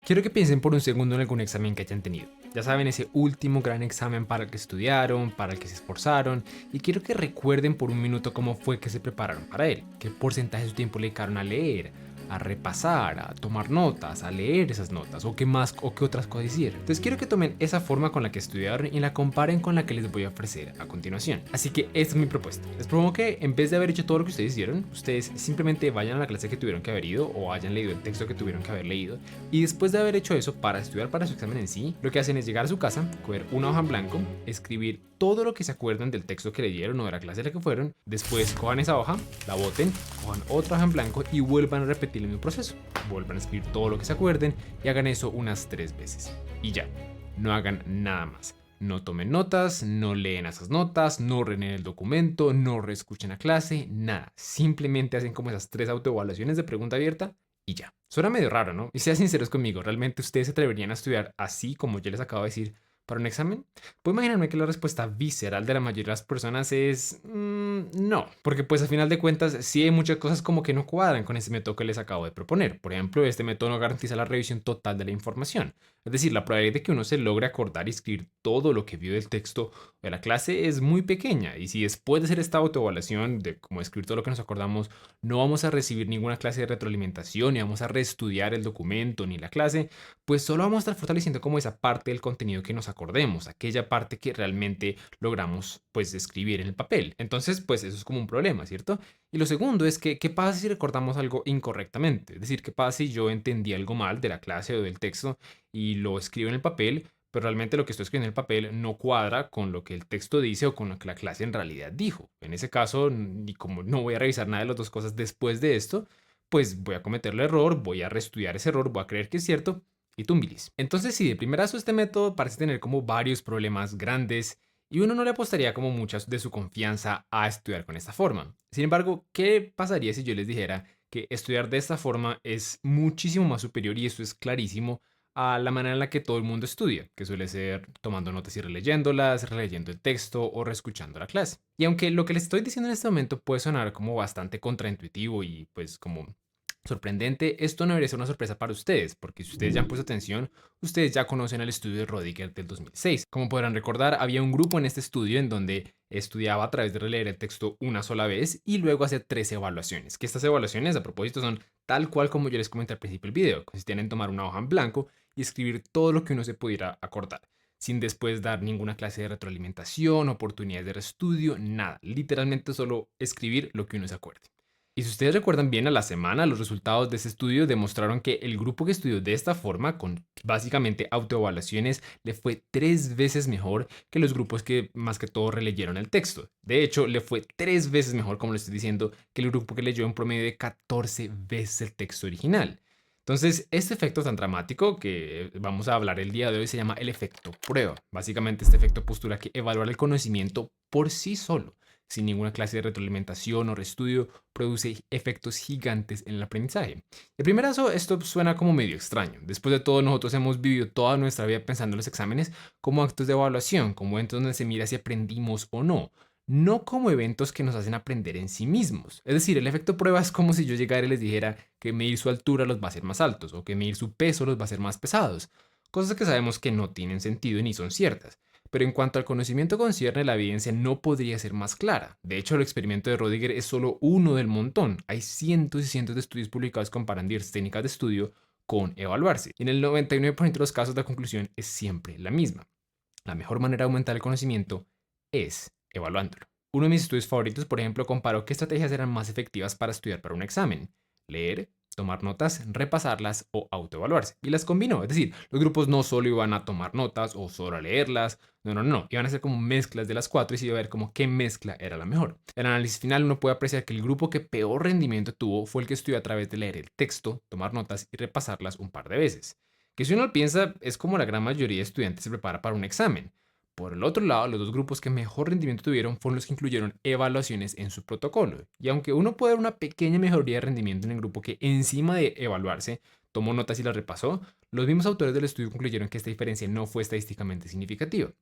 Quiero que piensen por un segundo en algún examen que hayan tenido. Ya saben, ese último gran examen para el que estudiaron, para el que se esforzaron, y quiero que recuerden por un minuto cómo fue que se prepararon para él, qué porcentaje de su tiempo le dedicaron a leer, a repasar, a tomar notas, a leer esas notas, o qué más o qué otras cosas hicieron. Entonces quiero que tomen esa forma con la que estudiaron y la comparen con la que les voy a ofrecer a continuación. Así que esta es mi propuesta. Les propongo que en vez de haber hecho todo lo que ustedes hicieron, ustedes simplemente vayan a la clase que tuvieron que haber ido o hayan leído el texto que tuvieron que haber leído, y después de haber hecho eso para estudiar para su examen en sí, lo que hacen es llegar a su casa, coger una hoja en blanco, escribir todo lo que se acuerdan del texto que leyeron o de la clase a la que fueron, después cojan esa hoja, la boten, cojan otra hoja en blanco y vuelvan a repetir el mismo proceso. Vuelvan a escribir todo lo que se acuerden y hagan eso unas 3 veces. Y ya, no hagan nada más. No tomen notas, no leen esas notas, no reneen el documento, no reescuchen la clase, nada. Simplemente hacen como esas 3 autoevaluaciones de pregunta abierta y ya. Suena medio raro, ¿no? Y sean sinceros conmigo, ¿realmente ustedes se atreverían a estudiar así como yo les acabo de decir para un examen? Puedo imaginarme que la respuesta visceral de la mayoría de las personas es no, porque pues a final de cuentas sí hay muchas cosas como que no cuadran con ese método que les acabo de proponer. Por ejemplo, este método no garantiza la revisión total de la información. Es decir, la probabilidad de que uno se logre acordar y escribir todo lo que vio del texto de la clase es muy pequeña. Y si después de hacer esta autoevaluación de cómo escribir todo lo que nos acordamos, no vamos a recibir ninguna clase de retroalimentación, ni vamos a reestudiar el documento ni la clase, pues solo vamos a estar fortaleciendo como esa parte del contenido que nos acordemos, aquella parte que realmente logramos pues escribir en el papel. Entonces, pues eso es como un problema, ¿cierto? Y lo segundo es que, ¿qué pasa si recordamos algo incorrectamente? Es decir, ¿qué pasa si yo entendí algo mal de la clase o del texto y lo escribo en el papel, pero realmente lo que estoy escribiendo en el papel no cuadra con lo que el texto dice o con lo que la clase en realidad dijo? En ese caso, y como no voy a revisar nada de las dos cosas después de esto, pues voy a cometer el error, voy a reestudiar ese error, voy a creer que es cierto y tumbilis. Entonces, sí, de primerazo este método parece tener como varios problemas grandes y uno no le apostaría como muchas de su confianza a estudiar con esta forma. Sin embargo, ¿qué pasaría si yo les dijera que estudiar de esta forma es muchísimo más superior, y esto es clarísimo, a la manera en la que todo el mundo estudia, que suele ser tomando notas y releyéndolas, releyendo el texto o reescuchando la clase? Y aunque lo que les estoy diciendo en este momento puede sonar como bastante contraintuitivo y pues como sorprendente, esto no debería ser una sorpresa para ustedes, porque si ustedes ya han puesto atención, ustedes ya conocen el estudio de Rodiger del 2006. Como podrán recordar, había un grupo en este estudio en donde estudiaba a través de releer el texto una sola vez y luego hacer 3 evaluaciones, que estas evaluaciones a propósito son tal cual como yo les comenté al principio del video, consistían en tomar una hoja en blanco y escribir todo lo que uno se pudiera acordar, sin después dar ninguna clase de retroalimentación, oportunidades de reestudio, nada, literalmente solo escribir lo que uno se acuerde. Y si ustedes recuerdan bien, a la semana los resultados de ese estudio demostraron que el grupo que estudió de esta forma, con básicamente autoevaluaciones, le fue 3 veces mejor que los grupos que más que todo releyeron el texto. De hecho, le fue 3 veces mejor, como le estoy diciendo, que el grupo que leyó un promedio de 14 veces el texto original. Entonces, este efecto tan dramático que vamos a hablar el día de hoy se llama el efecto prueba. Básicamente, este efecto postula que evaluar el conocimiento por sí solo, sin ninguna clase de retroalimentación o reestudio, produce efectos gigantes en el aprendizaje. De primerazo, esto suena como medio extraño. Después de todo, nosotros hemos vivido toda nuestra vida pensando en los exámenes como actos de evaluación, como eventos donde se mira si aprendimos o no, no como eventos que nos hacen aprender en sí mismos. Es decir, el efecto prueba es como si yo llegara y les dijera que medir su altura los va a hacer más altos o que medir su peso los va a hacer más pesados. Cosas que sabemos que no tienen sentido ni son ciertas. Pero en cuanto al conocimiento concierne, la evidencia no podría ser más clara. De hecho, el experimento de Rodiger es solo uno del montón. Hay cientos y cientos de estudios publicados comparando diversas técnicas de estudio con evaluarse. Y en el 99% de los casos la conclusión es siempre la misma. La mejor manera de aumentar el conocimiento es evaluándolo. Uno de mis estudios favoritos, por ejemplo, comparó qué estrategias eran más efectivas para estudiar para un examen: leer, tomar notas, repasarlas o autoevaluarse. Y las combinó. Es decir, los grupos no solo iban a tomar notas o solo a leerlas, no. Iban a hacer como mezclas de las cuatro y se iba a ver como qué mezcla era la mejor. El análisis final uno puede apreciar que el grupo que peor rendimiento tuvo fue el que estudió a través de leer el texto, tomar notas y repasarlas un par de veces. Que si uno lo piensa, es como la gran mayoría de estudiantes se prepara para un examen. Por el otro lado, los dos grupos que mejor rendimiento tuvieron fueron los que incluyeron evaluaciones en su protocolo. Y aunque uno puede ver una pequeña mejoría de rendimiento en el grupo que encima de evaluarse tomó notas y las repasó, los mismos autores del estudio concluyeron que esta diferencia no fue estadísticamente significativa.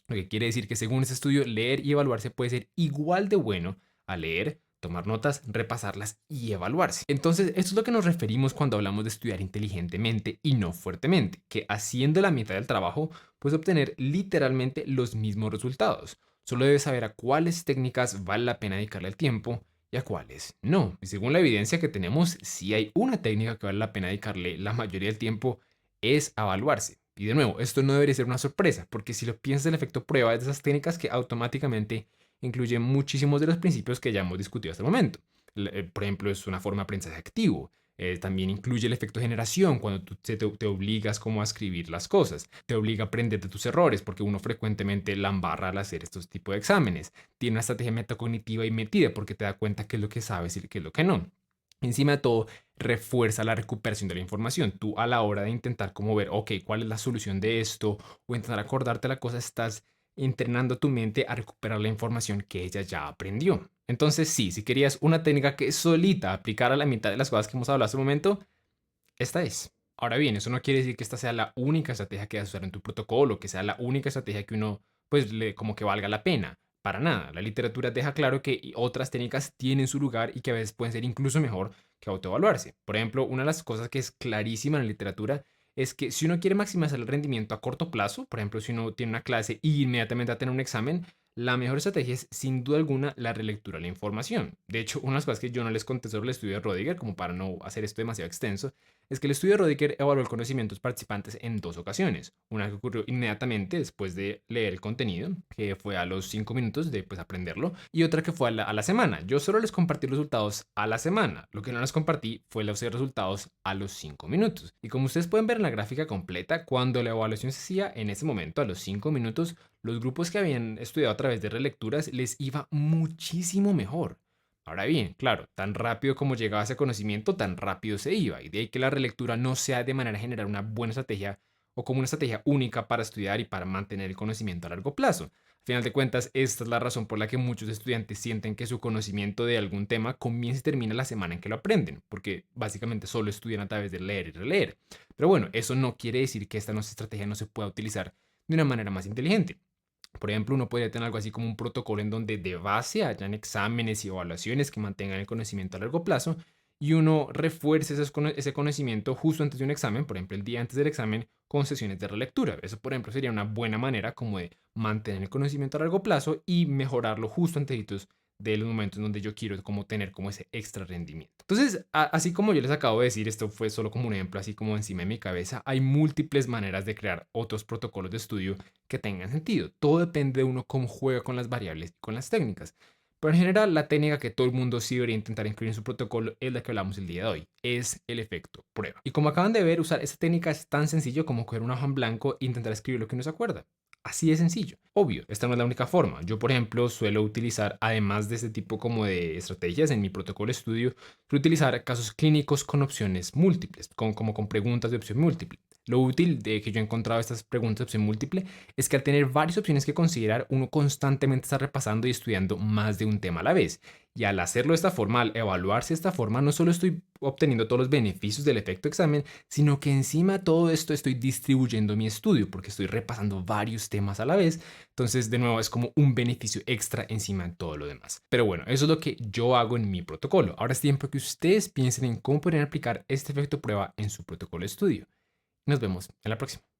Lo que quiere decir que según este estudio, leer y evaluarse puede ser igual de bueno a leer, tomar notas, repasarlas y evaluarse. Entonces, esto es lo que nos referimos cuando hablamos de estudiar inteligentemente y no fuertemente, que haciendo la mitad del trabajo puedes obtener literalmente los mismos resultados. Solo debes saber a cuáles técnicas vale la pena dedicarle el tiempo y a cuáles no. Y según la evidencia que tenemos, si hay una técnica que vale la pena dedicarle la mayoría del tiempo, es evaluarse. Y de nuevo, esto no debería ser una sorpresa, porque si lo piensas, el efecto prueba es de esas técnicas que automáticamente incluye muchísimos de los principios que ya hemos discutido hasta el momento. Por ejemplo, es una forma de aprendizaje activo. También incluye el efecto de generación, cuando tú te obligas como a escribir las cosas. Te obliga a aprender de tus errores, porque uno frecuentemente la embarra al hacer estos tipos de exámenes. Tiene una estrategia metacognitiva y metida, porque te da cuenta qué es lo que sabes y qué es lo que no. Encima de todo, refuerza la recuperación de la información. Tú a la hora de intentar como ver, ok, ¿cuál es la solución de esto? O intentar acordarte la cosa, estás entrenando tu mente a recuperar la información que ella ya aprendió. Entonces, sí, si querías una técnica que solita aplicar a la mitad de las cosas que hemos hablado hasta el momento, esta es. Ahora bien, eso no quiere decir que esta sea la única estrategia que vas a usar en tu protocolo, que sea la única estrategia que uno, pues, como que valga la pena. Para nada. La literatura deja claro que otras técnicas tienen su lugar y que a veces pueden ser incluso mejor que autoevaluarse. Por ejemplo, una de las cosas que es clarísima en la literatura es que si uno quiere maximizar el rendimiento a corto plazo, por ejemplo, si uno tiene una clase y inmediatamente va a tener un examen, la mejor estrategia es sin duda alguna la relectura de la información. De hecho, una de las cosas que yo no les conté sobre el estudio de Rodiger, como para no hacer esto demasiado extenso, es que el estudio de Rodiger evaluó el conocimiento de los participantes en dos ocasiones. Una que ocurrió inmediatamente después de leer el contenido, que fue a los 5 minutos de pues, aprenderlo, y otra que fue a la semana. Yo solo les compartí los resultados a la semana. Lo que no les compartí fue los resultados a los 5 minutos. Y como ustedes pueden ver en la gráfica completa, cuando la evaluación se hacía en ese momento, a los 5 minutos, los grupos que habían estudiado a través de relecturas les iba muchísimo mejor. Ahora bien, claro, tan rápido como llegaba ese conocimiento, tan rápido se iba, y de ahí que la relectura no sea de manera general una buena estrategia o como una estrategia única para estudiar y para mantener el conocimiento a largo plazo. Al final de cuentas, esta es la razón por la que muchos estudiantes sienten que su conocimiento de algún tema comienza y termina la semana en que lo aprenden, porque básicamente solo estudian a través de leer y releer. Pero bueno, eso no quiere decir que esta estrategia no se pueda utilizar de una manera más inteligente. Por ejemplo, uno podría tener algo así como un protocolo en donde de base hayan exámenes y evaluaciones que mantengan el conocimiento a largo plazo y uno refuerce ese conocimiento justo antes de un examen, por ejemplo, el día antes del examen, con sesiones de relectura. Eso, por ejemplo, sería una buena manera como de mantener el conocimiento a largo plazo y mejorarlo justo antes de los momentos en donde yo quiero como tener como ese extra rendimiento. Entonces, así como yo les acabo de decir, esto fue solo como un ejemplo así como encima de mi cabeza, hay múltiples maneras de crear otros protocolos de estudio que tengan sentido. Todo depende de uno cómo juega con las variables y con las técnicas. Pero en general, la técnica que todo el mundo sí debería intentar incluir en su protocolo es la que hablamos el día de hoy, es el efecto prueba. Y como acaban de ver, usar esta técnica es tan sencillo como coger una hoja en blanco e intentar escribir lo que uno se acuerda. Así de sencillo. Obvio, esta no es la única forma. Yo, por ejemplo, suelo utilizar, además de este tipo como de estrategias en mi protocolo de estudio, suelo utilizar casos clínicos con opciones múltiples, como con preguntas de opción múltiple. Lo útil de que yo he encontrado estas preguntas de opción múltiple es que al tener varias opciones que considerar, uno constantemente está repasando y estudiando más de un tema a la vez. Y al hacerlo de esta forma, al evaluarse de esta forma, no solo estoy obteniendo todos los beneficios del efecto examen, sino que encima de todo esto estoy distribuyendo mi estudio porque estoy repasando varios temas a la vez. Entonces, de nuevo, es como un beneficio extra encima de todo lo demás. Pero bueno, eso es lo que yo hago en mi protocolo. Ahora es tiempo que ustedes piensen en cómo podrían aplicar este efecto prueba en su protocolo de estudio. Nos vemos en la próxima.